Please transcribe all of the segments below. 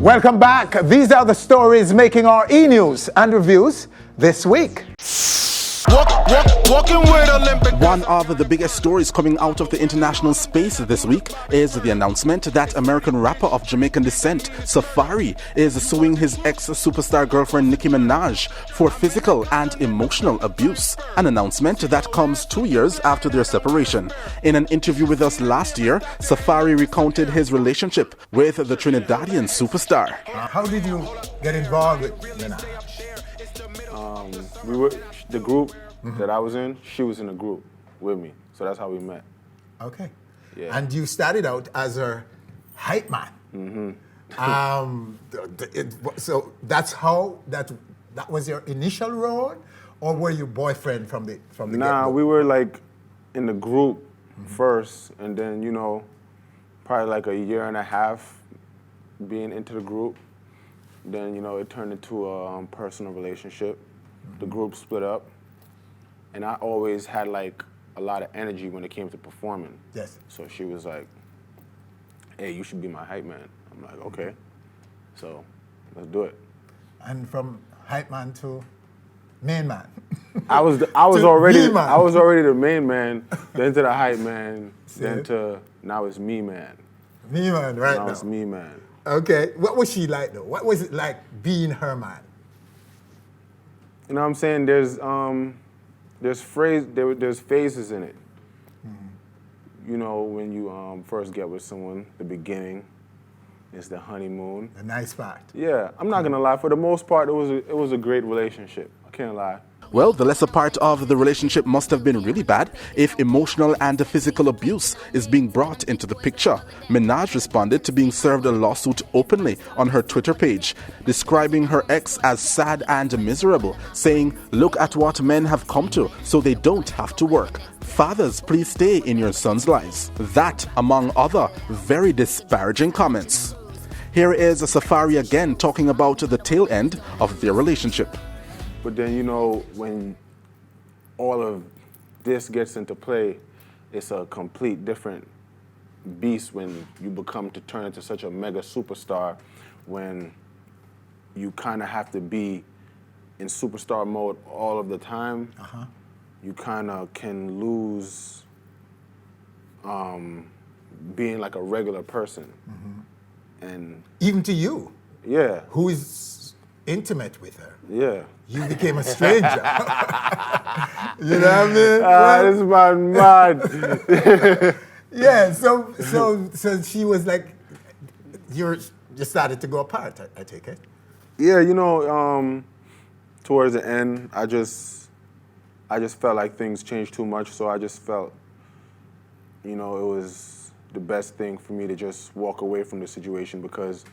Welcome back. These are the stories making our e-news and reviews this week. Walking with Olympic. One of the biggest stories coming out of the international space this week is the announcement that American rapper of Jamaican descent, Safari, is suing his ex-superstar girlfriend Nicki Minaj for physical and emotional abuse. An announcement that comes 2 years after their separation. In an interview with us last year, Safari recounted his relationship with the Trinidadian superstar. How did you get involved with Minaj? We were the group that I was in. She was in a group with me, so that's how we met. Okay. Yeah. And you started out as her hype man. So that's how that was your initial role, or were you boyfriend from the Nah, get-go? we were like in the group first, and then probably like a year and a half being into the group. Then it turned into a personal relationship. The group split up, and I always had like a lot of energy when it came to performing. Yes. So she was like, "Hey, you should be my hype man." I'm like, "Okay." So let's do it. And from hype man to main man. I was already the main man, then to the hype man, then to now it's me man. Me man, right now. Now it's me man. Okay. What was she like though? What was it like being her man? You know what I'm saying? There's phases in it. When you first get with someone, the beginning is the honeymoon. The nice part. Yeah, I'm not gonna lie. For the most part, it was a great relationship. I can't lie. Well, the lesser part of the relationship must have been really bad if emotional and physical abuse is being brought into the picture. Minaj responded to being served a lawsuit openly on her Twitter page, describing her ex as sad and miserable, saying, "Look at what men have come to, so they don't have to work. Fathers, please stay in your sons' lives." That, among other very disparaging comments. Here is Safari again talking about the tail end of their relationship. But then, when all of this gets into play, it's a complete different beast when you turn into such a mega superstar, when you kind of have to be in superstar mode all of the time. You kind of can lose being like a regular person. And Even to you, yeah, who is intimate with her. yeah. You became a stranger. You know what I mean? This is mad. Yeah, so she was like, you started to go apart, I take it. Yeah, towards the end, I just felt like things changed too much, so I just felt, it was the best thing for me to just walk away from the situation, because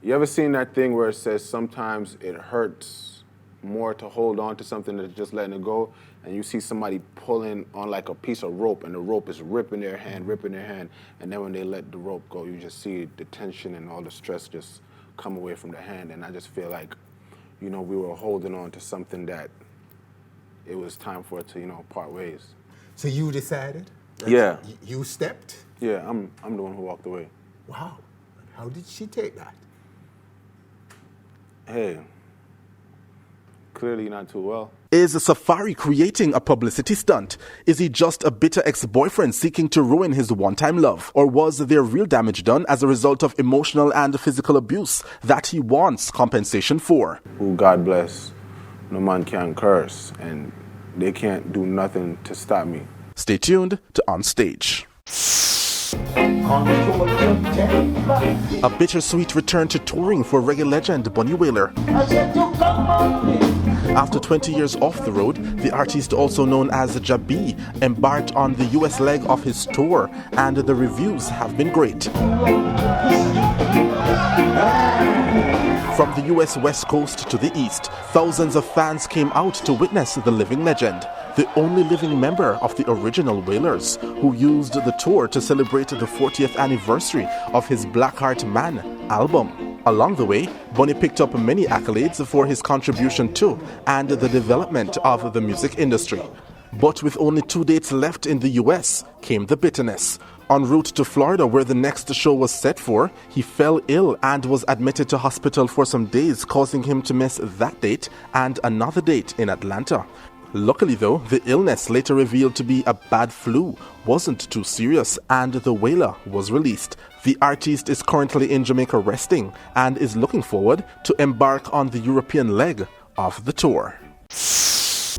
you ever seen that thing where it says sometimes it hurts more to hold on to something than just letting it go, and you see somebody pulling on like a piece of rope, and the rope is ripping their hand, and then when they let the rope go, you just see the tension and all the stress just come away from the hand, and I just feel like, we were holding on to something that it was time for it to, part ways. So you decided? Yeah. You stepped? Yeah, I'm the one who walked away. Wow. How did she take that? Hey, clearly not too well. Is Safari creating a publicity stunt? Is he just a bitter ex-boyfriend seeking to ruin his one-time love? Or was there real damage done as a result of emotional and physical abuse that he wants compensation for? Who God bless, no man can curse, and they can't do nothing to stop me. Stay tuned to On Stage. A bittersweet return to touring for reggae legend Bunny Wailer. After 20 years off the road, the artist, also known as Jabi, embarked on the US leg of his tour, and the reviews have been great. From the US West Coast to the East, thousands of fans came out to witness the living legend, the only living member of the original Wailers, who used the tour to celebrate the 40th anniversary of his Blackheart Man album. Along the way, Bunny picked up many accolades for his contribution to and the development of the music industry. But with only 2 dates left in the US came the bitterness. En route to Florida, where the next show was set for, he fell ill and was admitted to hospital for some days, causing him to miss that date and another date in Atlanta. Luckily though, the illness, later revealed to be a bad flu, wasn't too serious and the Wailer was released. The artist is currently in Jamaica resting and is looking forward to embark on the European leg of the tour.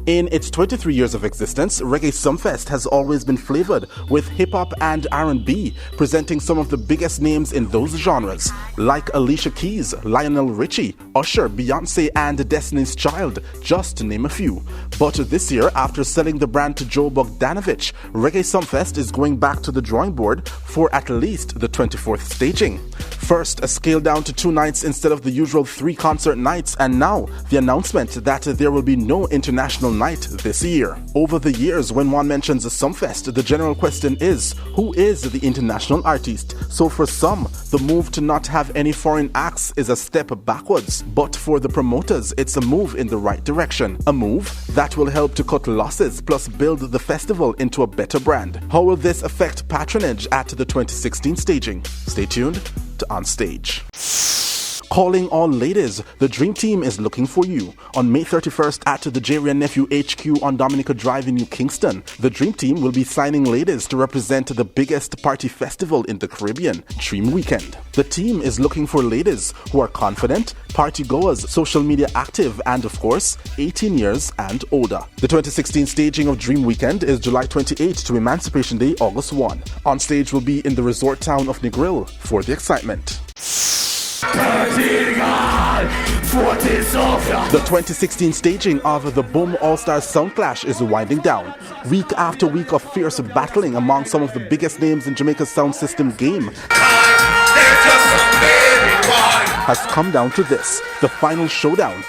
In its 23 years of existence, Reggae Sumfest has always been flavored with hip-hop and R&B, presenting some of the biggest names in those genres, like Alicia Keys, Lionel Richie, Usher, Beyonce and Destiny's Child, just to name a few. But this year, after selling the brand to Joe Bogdanovich, Reggae Sumfest is going back to the drawing board for at least the 24th staging. First, a scale down to 2 nights instead of the usual 3 concert nights, and now the announcement that there will be no international night this year. Over the years, when one mentions a Sumfest, the general question is, who is the international artist? So for some, the move to not have any foreign acts is a step backwards. But for the promoters, it's a move in the right direction. A move that will help to cut losses plus build the festival into a better brand. How will this affect patronage at the 2016 staging? Stay tuned to On Stage. Calling all ladies, the Dream Team is looking for you. On May 31st at the Jerry and Nephew HQ on Dominica Drive in New Kingston, the Dream Team will be signing ladies to represent the biggest party festival in the Caribbean, Dream Weekend. The team is looking for ladies who are confident, party goers, social media active, and of course, 18 years and older. The 2016 staging of Dream Weekend is July 28 to Emancipation Day, August 1. On Stage will be in the resort town of Negril for the excitement. The 2016 staging of the Boom All-Stars Sound Clash is winding down. Week after week of fierce battling among some of the biggest names in Jamaica's sound system game has come down to this, the final showdown.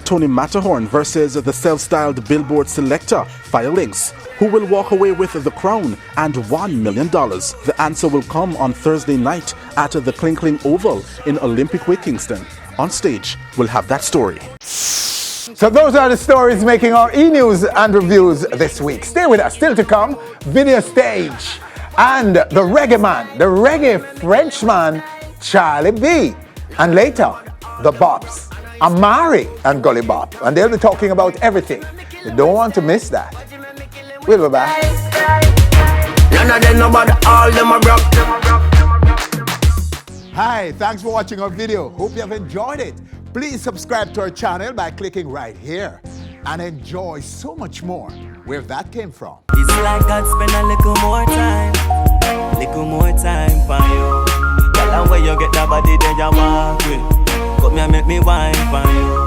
Tony Matterhorn versus the self-styled Billboard selector, Firelinks. Who will walk away with the crown and $1 million? The answer will come on Thursday night at the Klinkling Oval in Olympic Way, Kingston. On Stage, we'll have that story. So those are the stories making our e-news and reviews this week. Stay with us. Still to come, Video Stage and the Reggae Man, the Reggae Frenchman, Charlie B. And later, the Bops, Amari and Gully Bop. And they'll be talking about everything. You don't want to miss that. We'll be back. Hi, thanks for watching our video. Hope you have enjoyed it. Please subscribe to our channel by clicking right here and enjoy so much more where that came from. It's like God spend a little more time for you. Tell them where you get that body, then you walk with. Come here, make me wine for you.